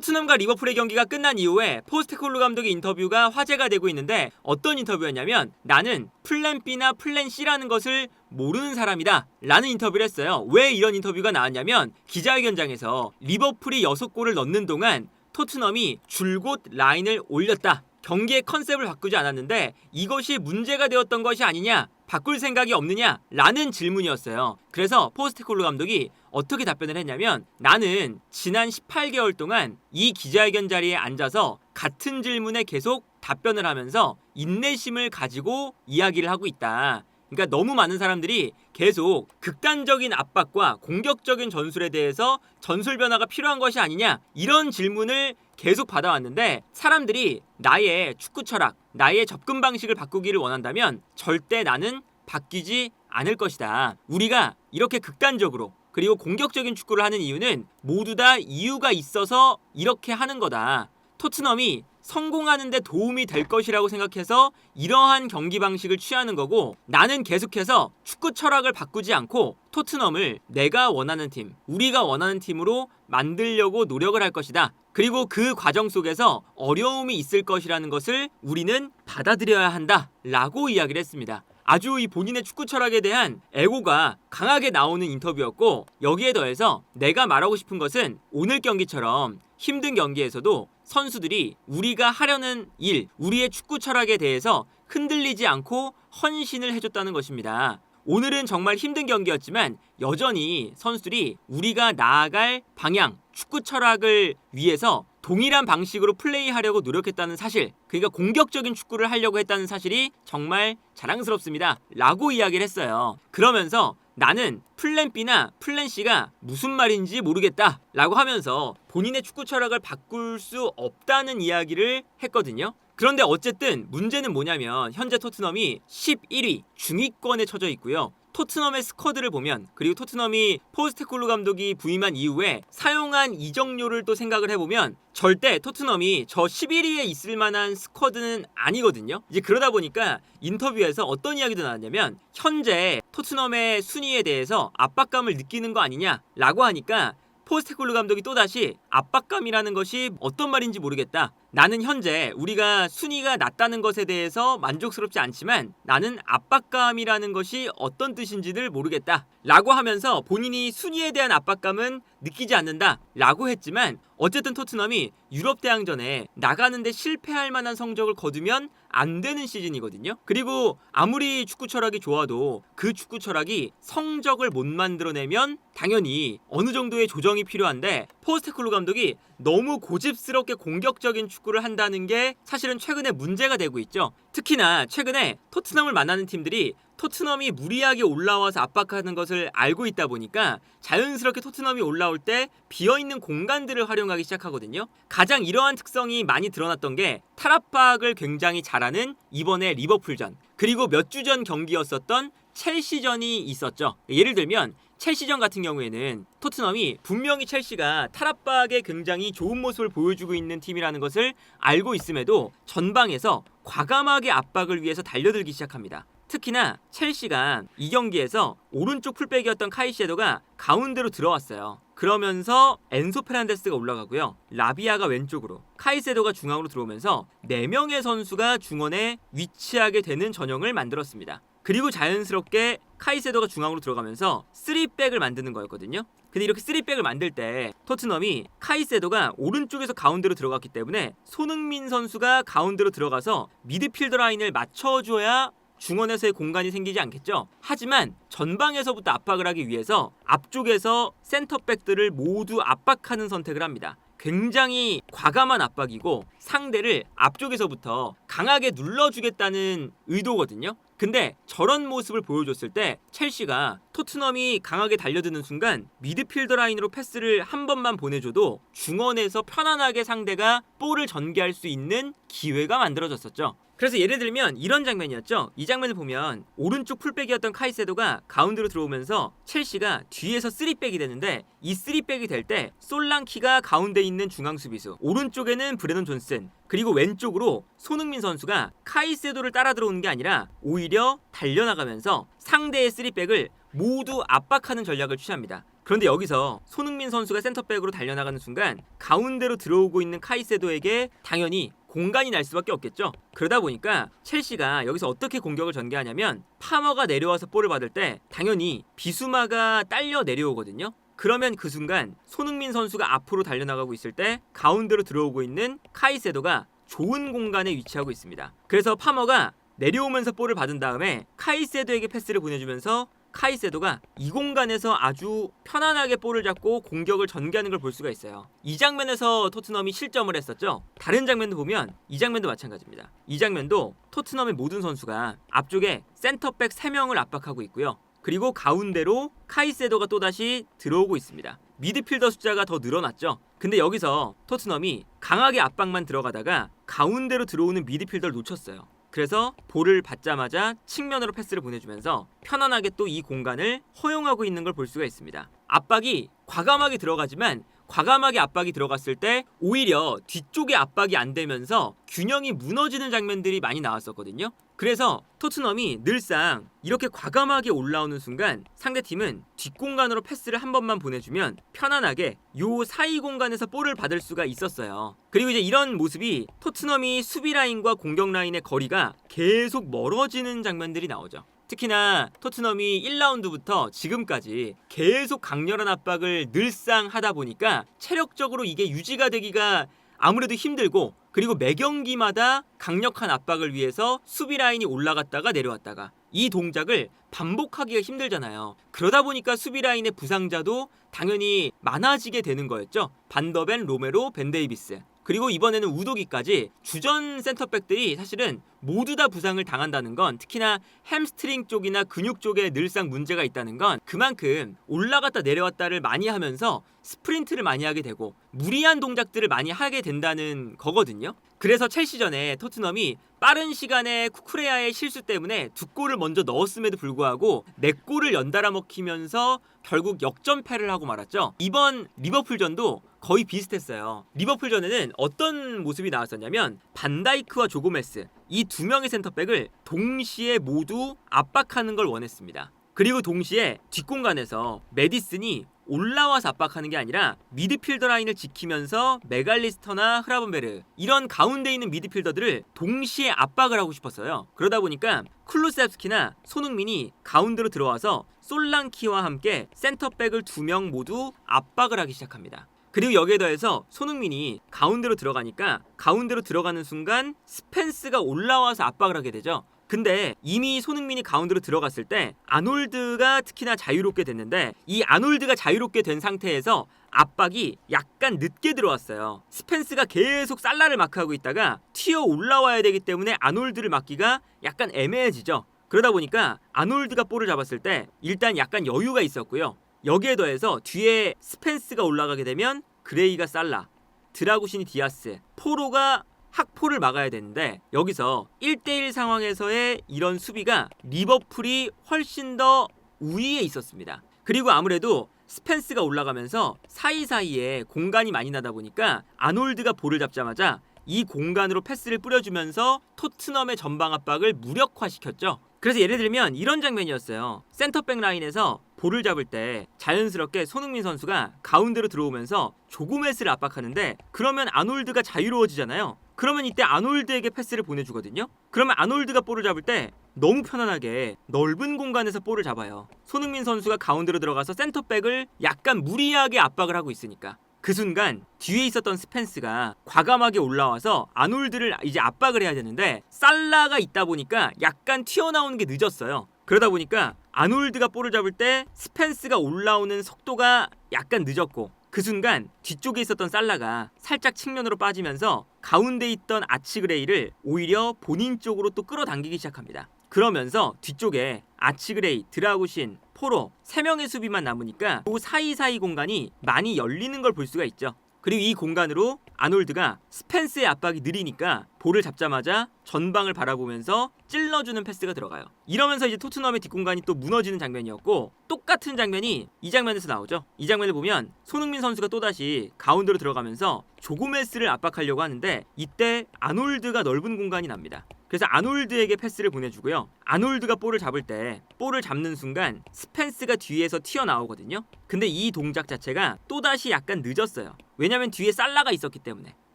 토트넘과 리버풀의 경기가 끝난 이후에 포스테코글루 감독의 인터뷰가 화제가 되고 있는데 어떤 인터뷰였냐면 나는 플랜 B나 플랜 C라는 것을 모르는 사람이다 라는 인터뷰를 했어요. 왜 이런 인터뷰가 나왔냐면 기자회견장에서 리버풀이 6골을 넣는 동안 토트넘이 줄곧 라인을 올렸다. 경기의 컨셉을 바꾸지 않았는데 이것이 문제가 되었던 것이 아니냐, 바꿀 생각이 없느냐 라는 질문이었어요. 그래서 포스테코글루 감독이 어떻게 답변을 했냐면 나는 지난 18개월 동안 이 기자회견 자리에 앉아서 같은 질문에 계속 답변을 하면서 인내심을 가지고 이야기를 하고 있다. 그러니까 너무 많은 사람들이 계속 극단적인 압박과 공격적인 전술에 대해서 전술 변화가 필요한 것이 아니냐 이런 질문을 계속 받아왔는데 사람들이 나의 축구 철학, 나의 접근 방식을 바꾸기를 원한다면 절대 나는 바뀌지 않을 것이다. 우리가 이렇게 극단적으로 그리고 공격적인 축구를 하는 이유는 모두 다 이유가 있어서 이렇게 하는 거다. 토트넘이 성공하는 데 도움이 될 것이라고 생각해서 이러한 경기 방식을 취하는 거고 나는 계속해서 축구 철학을 바꾸지 않고 토트넘을 내가 원하는 팀, 우리가 원하는 팀으로 만들려고 노력을 할 것이다. 그리고 그 과정 속에서 어려움이 있을 것이라는 것을 우리는 받아들여야 한다 라고 이야기를 했습니다. 아주 이 본인의 축구 철학에 대한 애고가 강하게 나오는 인터뷰였고 여기에 더해서 내가 말하고 싶은 것은 오늘 경기처럼 힘든 경기에서도 선수들이 우리가 하려는 일, 우리의 축구 철학에 대해서 흔들리지 않고 헌신을 해줬다는 것입니다. 오늘은 정말 힘든 경기였지만 여전히 선수들이 우리가 나아갈 방향, 축구 철학을 위해서 동일한 방식으로 플레이하려고 노력했다는 사실, 그러니까 공격적인 축구를 하려고 했다는 사실이 정말 자랑스럽습니다 라고 이야기를 했어요. 그러면서 나는 플랜 B나 플랜 C가 무슨 말인지 모르겠다 라고 하면서 본인의 축구 철학을 바꿀 수 없다는 이야기를 했거든요. 그런데 어쨌든 문제는 뭐냐면 현재 토트넘이 11위 중위권에 처져 있고요. 토트넘의 스쿼드를 보면, 그리고 토트넘이 포스테코글루 감독이 부임한 이후에 사용한 이적료를 또 생각을 해보면 절대 토트넘이 저 11위에 있을 만한 스쿼드는 아니거든요. 이제 그러다 보니까 인터뷰에서 어떤 이야기도 나왔냐면 현재 토트넘의 순위에 대해서 압박감을 느끼는 거 아니냐라고 하니까 포스테코글루 감독이 또다시 압박감이라는 것이 어떤 말인지 모르겠다. 나는 현재 우리가 순위가 낮다는 것에 대해서 만족스럽지 않지만 나는 압박감이라는 것이 어떤 뜻인지를 모르겠다 라고 하면서 본인이 순위에 대한 압박감은 느끼지 않는다 라고 했지만 어쨌든 토트넘이 유럽 대항전에 나가는데 실패할 만한 성적을 거두면 안 되는 시즌이거든요. 그리고 아무리 축구 철학이 좋아도 그 축구 철학이 성적을 못 만들어내면 당연히 어느 정도의 조정이 필요한데 포스테코글루 감독이 너무 고집스럽게 공격적인 축구를 한다는 게 사실은 최근에 문제가 되고 있죠. 특히나 최근에 토트넘을 만나는 팀들이 토트넘이 무리하게 올라와서 압박하는 것을 알고 있다 보니까 자연스럽게 토트넘이 올라올 때 비어있는 공간들을 활용하기 시작하거든요. 가장 이러한 특성이 많이 드러났던 게 탈압박을 굉장히 잘하는 이번에 리버풀전, 그리고 몇 주 전 경기였었던 첼시전이 있었죠. 예를 들면 첼시전 같은 경우에는 토트넘이 분명히 첼시가 탈압박에 굉장히 좋은 모습을 보여주고 있는 팀이라는 것을 알고 있음에도 전방에서 과감하게 압박을 위해서 달려들기 시작합니다. 특히나 첼시가 이 경기에서 오른쪽 풀백이었던 카이세도가 가운데로 들어왔어요. 그러면서 엔소 페란데스가 올라가고요. 라비아가 왼쪽으로, 카이세도가 중앙으로 들어오면서 4명의 선수가 중원에 위치하게 되는 전형을 만들었습니다. 그리고 자연스럽게 카이세도가 중앙으로 들어가면서 3백을 만드는 거였거든요. 근데 이렇게 3백을 만들 때 토트넘이 카이세도가 오른쪽에서 가운데로 들어갔기 때문에 손흥민 선수가 가운데로 들어가서 미드필더 라인을 맞춰줘야 중원에서의 공간이 생기지 않겠죠. 하지만 전방에서부터 압박을 하기 위해서 앞쪽에서 센터백들을 모두 압박하는 선택을 합니다. 굉장히 과감한 압박이고 상대를 앞쪽에서부터 강하게 눌러주겠다는 의도거든요. 근데 저런 모습을 보여줬을 때 첼시가 토트넘이 강하게 달려드는 순간 미드필더 라인으로 패스를 한 번만 보내줘도 중원에서 편안하게 상대가 볼을 전개할 수 있는 기회가 만들어졌었죠. 그래서 예를 들면 이런 장면이었죠. 이 장면을 보면 오른쪽 풀백이었던 카이세도가 가운데로 들어오면서 첼시가 뒤에서 3백이 되는데 이 3백이 될 때 솔랑키가 가운데 있는 중앙 수비수, 오른쪽에는 브레넌 존슨, 그리고 왼쪽으로 손흥민 선수가 카이세도를 따라 들어오는 게 아니라 오히려 달려나가면서 상대의 3백을 모두 압박하는 전략을 취합니다. 그런데 여기서 손흥민 선수가 센터백으로 달려나가는 순간 가운데로 들어오고 있는 카이세도에게 당연히 공간이 날 수밖에 없겠죠. 그러다 보니까 첼시가 여기서 어떻게 공격을 전개하냐면 파머가 내려와서 볼을 받을 때 당연히 비수마가 딸려 내려오거든요. 그러면 그 순간 손흥민 선수가 앞으로 달려나가고 있을 때 가운데로 들어오고 있는 카이세도가 좋은 공간에 위치하고 있습니다. 그래서 파머가 내려오면서 볼을 받은 다음에 카이세도에게 패스를 보내주면서 카이세도가 이 공간에서 아주 편안하게 볼을 잡고 공격을 전개하는 걸 볼 수가 있어요. 이 장면에서 토트넘이 실점을 했었죠. 다른 장면도 보면 이 장면도 마찬가지입니다. 이 장면도 토트넘의 모든 선수가 앞쪽에 센터백 3명을 압박하고 있고요. 그리고 가운데로 카이세도가 또다시 들어오고 있습니다. 미드필더 숫자가 더 늘어났죠. 근데 여기서 토트넘이 강하게 압박만 들어가다가 가운데로 들어오는 미드필더를 놓쳤어요. 그래서 볼을 받자마자 측면으로 패스를 보내주면서 편안하게 또 이 공간을 허용하고 있는 걸 볼 수가 있습니다. 압박이 과감하게 들어가지만 과감하게 압박이 들어갔을 때 오히려 뒤쪽에 압박이 안 되면서 균형이 무너지는 장면들이 많이 나왔었거든요. 그래서 토트넘이 늘상 이렇게 과감하게 올라오는 순간 상대팀은 뒷공간으로 패스를 한 번만 보내주면 편안하게 요 사이 공간에서 볼을 받을 수가 있었어요. 그리고 이제 이런 모습이 토트넘이 수비 라인과 공격 라인의 거리가 계속 멀어지는 장면들이 나오죠. 특히나 토트넘이 1라운드부터 지금까지 계속 강렬한 압박을 늘상 하다 보니까 체력적으로 이게 유지가 되기가 아무래도 힘들고, 그리고 매 경기마다 강력한 압박을 위해서 수비 라인이 올라갔다가 내려왔다가 이 동작을 반복하기가 힘들잖아요. 그러다 보니까 수비 라인의 부상자도 당연히 많아지게 되는 거였죠. 반더벤, 로메로, 벤데이비스, 그리고 이번에는 우도기까지 주전 센터백들이 사실은 모두 다 부상을 당한다는 건, 특히나 햄스트링 쪽이나 근육 쪽에 늘상 문제가 있다는 건 그만큼 올라갔다 내려왔다를 많이 하면서 스프린트를 많이 하게 되고 무리한 동작들을 많이 하게 된다는 거거든요. 그래서 첼시전에 토트넘이 빠른 시간에 쿠쿠레야의 실수 때문에 2골을 먼저 넣었음에도 불구하고 4골을 연달아 먹히면서 결국 역전패를 하고 말았죠. 이번 리버풀전도 거의 비슷했어요. 리버풀전에는 어떤 모습이 나왔었냐면 반다이크와 조고메스, 이 2명의 센터백을 동시에 모두 압박하는 걸 원했습니다. 그리고 동시에 뒷공간에서 메디슨이 올라와서 압박하는 게 아니라 미드필더 라인을 지키면서 메갈리스터나 흐라본베르, 이런 가운데 있는 미드필더들을 동시에 압박을 하고 싶었어요. 그러다 보니까 쿨루세프스키나 손흥민이 가운데로 들어와서 솔랑키와 함께 센터백을 2명 모두 압박을 하기 시작합니다. 그리고 여기에 더해서 손흥민이 가운데로 들어가니까 가운데로 들어가는 순간 스펜스가 올라와서 압박을 하게 되죠. 근데 이미 손흥민이 가운데로 들어갔을 때 아놀드가 특히나 자유롭게 됐는데, 이 아놀드가 자유롭게 된 상태에서 압박이 약간 늦게 들어왔어요. 스펜스가 계속 살라를 마크하고 있다가 튀어 올라와야 되기 때문에 아놀드를 막기가 약간 애매해지죠. 그러다 보니까 아놀드가 볼을 잡았을 때 일단 약간 여유가 있었고요. 여기에 더해서 뒤에 스펜스가 올라가게 되면 그레이가 살라, 드라구신이 디아스, 포로가 학포를 막아야 되는데, 여기서 1대1 상황에서의 이런 수비가 리버풀이 훨씬 더 우위에 있었습니다. 그리고 아무래도 스펜스가 올라가면서 사이사이에 공간이 많이 나다 보니까 아놀드가 볼을 잡자마자 이 공간으로 패스를 뿌려주면서 토트넘의 전방 압박을 무력화시켰죠. 그래서 예를 들면 이런 장면이었어요. 센터백 라인에서 볼을 잡을 때 자연스럽게 손흥민 선수가 가운데로 들어오면서 조고메스를 압박하는데, 그러면 아놀드가 자유로워지잖아요. 그러면 이때 아놀드에게 패스를 보내주거든요. 그러면 아놀드가 볼을 잡을 때 너무 편안하게 넓은 공간에서 볼을 잡아요. 손흥민 선수가 가운데로 들어가서 센터백을 약간 무리하게 압박을 하고 있으니까. 그 순간 뒤에 있었던 스펜스가 과감하게 올라와서 아놀드를 이제 압박을 해야 되는데, 살라가 있다 보니까 약간 튀어나오는 게 늦었어요. 그러다 보니까 아놀드가 볼을 잡을 때 스펜스가 올라오는 속도가 약간 늦었고, 그 순간 뒤쪽에 있었던 살라가 살짝 측면으로 빠지면서 가운데 있던 아치그레이를 오히려 본인 쪽으로 또 끌어당기기 시작합니다. 그러면서 뒤쪽에 아치그레이, 드라구신, 포로 3명의 수비만 남으니까 그 사이사이 공간이 많이 열리는 걸 볼 수가 있죠. 그리고 이 공간으로 아놀드가 스펜스의 압박이 느리니까 볼을 잡자마자 전방을 바라보면서 찔러주는 패스가 들어가요. 이러면서 이제 토트넘의 뒷공간이 또 무너지는 장면이었고, 똑같은 장면이 이 장면에서 나오죠. 이 장면을 보면 손흥민 선수가 또다시 가운데로 들어가면서 조고메스를 압박하려고 하는데, 이때 아놀드가 넓은 공간이 납니다. 그래서 아놀드에게 패스를 보내주고요. 아놀드가 볼을 잡을 때 볼을 잡는 순간 스펜스가 뒤에서 튀어나오거든요. 근데 이 동작 자체가 또다시 약간 늦었어요. 왜냐면 뒤에 살라가 있었기 때문에.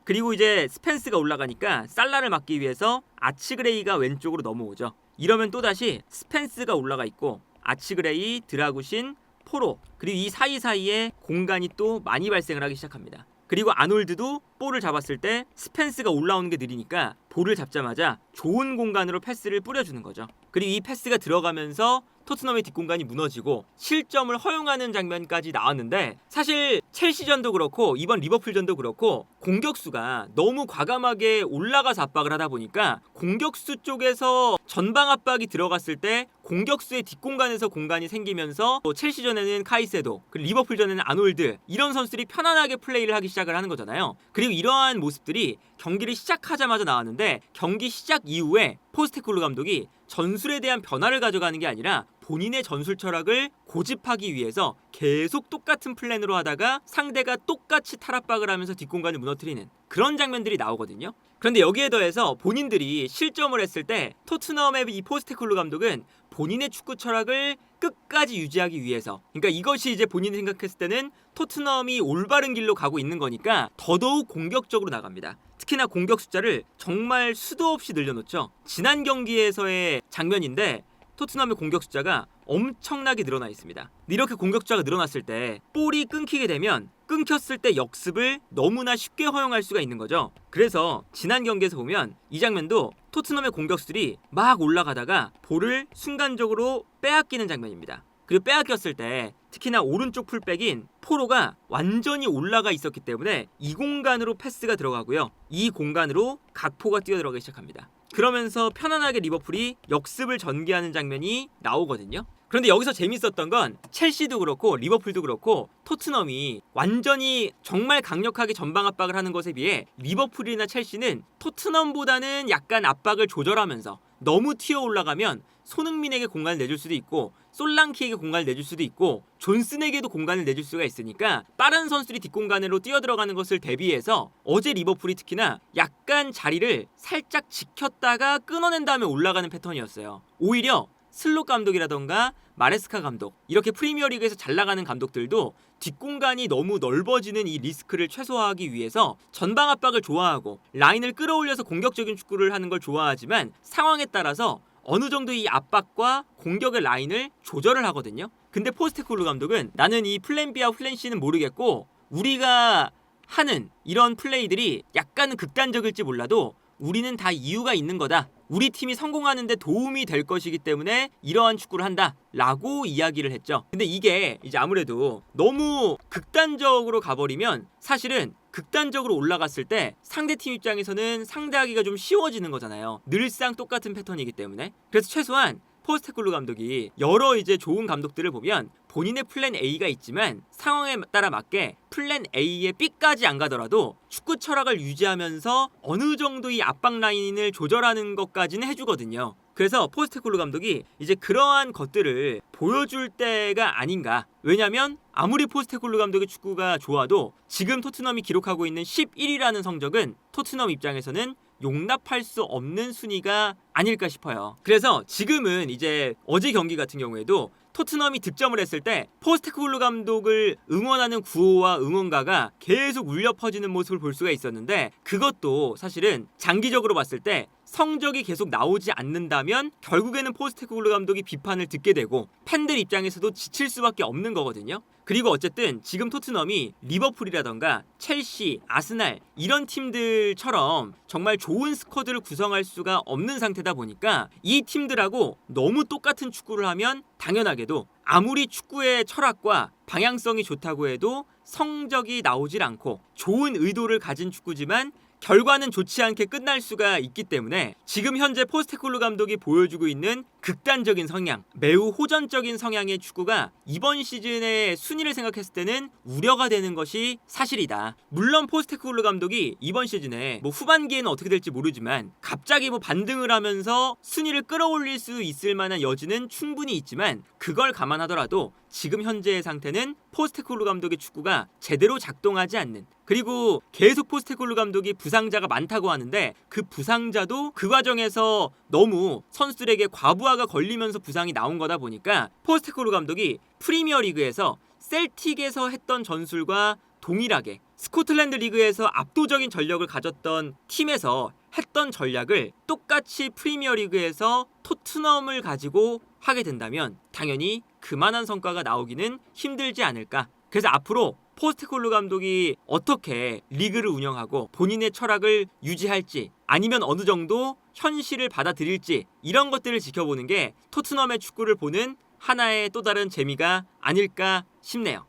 그리고 이제 스펜스가 올라가니까 살라를 막기 위해서 아츠그레이가 왼쪽으로 넘어오죠. 이러면 또다시 스펜스가 올라가 있고 아츠그레이, 드라구신, 포로, 그리고 이 사이사이에 공간이 또 많이 발생을 하기 시작합니다. 그리고 아놀드도 볼을 잡았을 때 스펜스가 올라오는 게 느리니까 볼을 잡자마자 좋은 공간으로 패스를 뿌려주는 거죠. 그리고 이 패스가 들어가면서 토트넘의 뒷공간이 무너지고 실점을 허용하는 장면까지 나왔는데, 사실 첼시전도 그렇고 이번 리버풀전도 그렇고 공격수가 너무 과감하게 올라가서 압박을 하다 보니까 공격수 쪽에서 전방 압박이 들어갔을 때 공격수의 뒷공간에서 공간이 생기면서 첼시전에는 카이세도, 그리고 리버풀전에는 아놀드, 이런 선수들이 편안하게 플레이를 하기 시작을 하는 거잖아요. 그리고 이러한 모습들이 경기를 시작하자마자 나왔는데, 경기 시작 이후에 포스테코글루 감독이 전술에 대한 변화를 가져가는 게 아니라 본인의 전술 철학을 고집하기 위해서 계속 똑같은 플랜으로 하다가 상대가 똑같이 탈압박을 하면서 뒷공간을 무너뜨리는 그런 장면들이 나오거든요. 그런데 여기에 더해서 본인들이 실점을 했을 때 토트넘의 이 포스테코글루 감독은 본인의 축구 철학을 끝까지 유지하기 위해서, 그러니까 이것이 이제 본인이 생각했을 때는 토트넘이 올바른 길로 가고 있는 거니까 더더욱 공격적으로 나갑니다. 특히나 공격 숫자를 정말 수도 없이 늘려놓죠. 지난 경기에서의 장면인데 토트넘의 공격 숫자가 엄청나게 늘어나 있습니다. 이렇게 공격 숫자가 늘어났을 때 볼이 끊기게 되면 끊겼을 때 역습을 너무나 쉽게 허용할 수가 있는 거죠. 그래서 지난 경기에서 보면 이 장면도 토트넘의 공격수들이 막 올라가다가 볼을 순간적으로 빼앗기는 장면입니다. 그리고 빼앗겼을 때 특히나 오른쪽 풀백인 포로가 완전히 올라가 있었기 때문에 이 공간으로 패스가 들어가고요. 이 공간으로 각포가 뛰어들어가기 시작합니다. 그러면서 편안하게 리버풀이 역습을 전개하는 장면이 나오거든요. 그런데 여기서 재밌었던 건 첼시도 그렇고 리버풀도 그렇고 토트넘이 완전히 정말 강력하게 전방 압박을 하는 것에 비해 리버풀이나 첼시는 토트넘보다는 약간 압박을 조절하면서 너무 튀어 올라가면 손흥민에게 공간을 내줄 수도 있고 솔랑키에게 공간을 내줄 수도 있고 존슨에게도 공간을 내줄 수가 있으니까 빠른 선수들이 뒷공간으로 뛰어들어가는 것을 대비해서 어제 리버풀이 특히나 약간 자리를 살짝 지켰다가 끊어낸 다음에 올라가는 패턴이었어요. 오히려 슬롯 감독이라던가 마레스카 감독, 이렇게 프리미어리그에서 잘 나가는 감독들도 뒷공간이 너무 넓어지는 이 리스크를 최소화하기 위해서 전방 압박을 좋아하고 라인을 끌어올려서 공격적인 축구를 하는 걸 좋아하지만 상황에 따라서 어느 정도 이 압박과 공격의 라인을 조절을 하거든요. 근데 포스테코글루 감독은 나는 이 플랜 B와 플랜 C는 모르겠고 우리가 하는 이런 플레이들이 약간은 극단적일지 몰라도 우리는 다 이유가 있는 거다. 우리 팀이 성공하는 데 도움이 될 것이기 때문에 이러한 축구를 한다 라고 이야기를 했죠. 근데 이게 이제 아무래도 너무 극단적으로 가버리면 사실은 극단적으로 올라갔을 때 상대팀 입장에서는 상대하기가 좀 쉬워지는 거잖아요. 늘상 똑같은 패턴이기 때문에. 그래서 최소한 포스테코글루 감독이 여러 이제 좋은 감독들을 보면 본인의 플랜 A가 있지만 상황에 따라 맞게 플랜 A의 B까지 안 가더라도 축구 철학을 유지하면서 어느 정도 이 압박 라인을 조절하는 것까지는 해주거든요. 그래서 포스테코글루 감독이 이제 그러한 것들을 보여줄 때가 아닌가. 왜냐면 아무리 포스테코글루 감독의 축구가 좋아도 지금 토트넘이 기록하고 있는 11위라는 성적은 토트넘 입장에서는 용납할 수 없는 순위가 아닐까 싶어요. 그래서 지금은 이제 어제 경기 같은 경우에도 토트넘이 득점을 했을 때 포스테코글루 감독을 응원하는 구호와 응원가가 계속 울려 퍼지는 모습을 볼 수가 있었는데, 그것도 사실은 장기적으로 봤을 때 성적이 계속 나오지 않는다면 결국에는 포스테코글루 감독이 비판을 듣게 되고 팬들 입장에서도 지칠 수밖에 없는 거거든요. 그리고 어쨌든 지금 토트넘이 리버풀이라던가 첼시, 아스날 이런 팀들처럼 정말 좋은 스쿼드를 구성할 수가 없는 상태다 보니까 이 팀들하고 너무 똑같은 축구를 하면 당연하게도 아무리 축구의 철학과 방향성이 좋다고 해도 성적이 나오질 않고, 좋은 의도를 가진 축구지만 결과는 좋지 않게 끝날 수가 있기 때문에 지금 현재 포스테코글루 감독이 보여주고 있는 극단적인 성향, 매우 호전적인 성향의 축구가 이번 시즌의 순위를 생각했을 때는 우려가 되는 것이 사실이다. 물론 포스테코글루 감독이 이번 시즌에 후반기에는 어떻게 될지 모르지만 갑자기 반등을 하면서 순위를 끌어올릴 수 있을 만한 여지는 충분히 있지만 그걸 감안하더라도 지금 현재의 상태는 포스테코글루 감독의 축구가 제대로 작동하지 않는, 그리고 계속 포스테코글루 감독이 부상자가 많다고 하는데 그 부상자도 그 과정에서 너무 선수들에게 과부하가 걸리면서 부상이 나온 거다 보니까 포스테코글루 감독이 프리미어리그에서 셀틱에서 했던 전술과 동일하게 스코틀랜드 리그에서 압도적인 전력을 가졌던 팀에서 했던 전략을 똑같이 프리미어리그에서 토트넘을 가지고 하게 된다면 당연히 그만한 성과가 나오기는 힘들지 않을까. 그래서 앞으로 포스테코글루 감독이 어떻게 리그를 운영하고 본인의 철학을 유지할지 아니면 어느 정도 현실을 받아들일지 이런 것들을 지켜보는 게 토트넘의 축구를 보는 하나의 또 다른 재미가 아닐까 싶네요.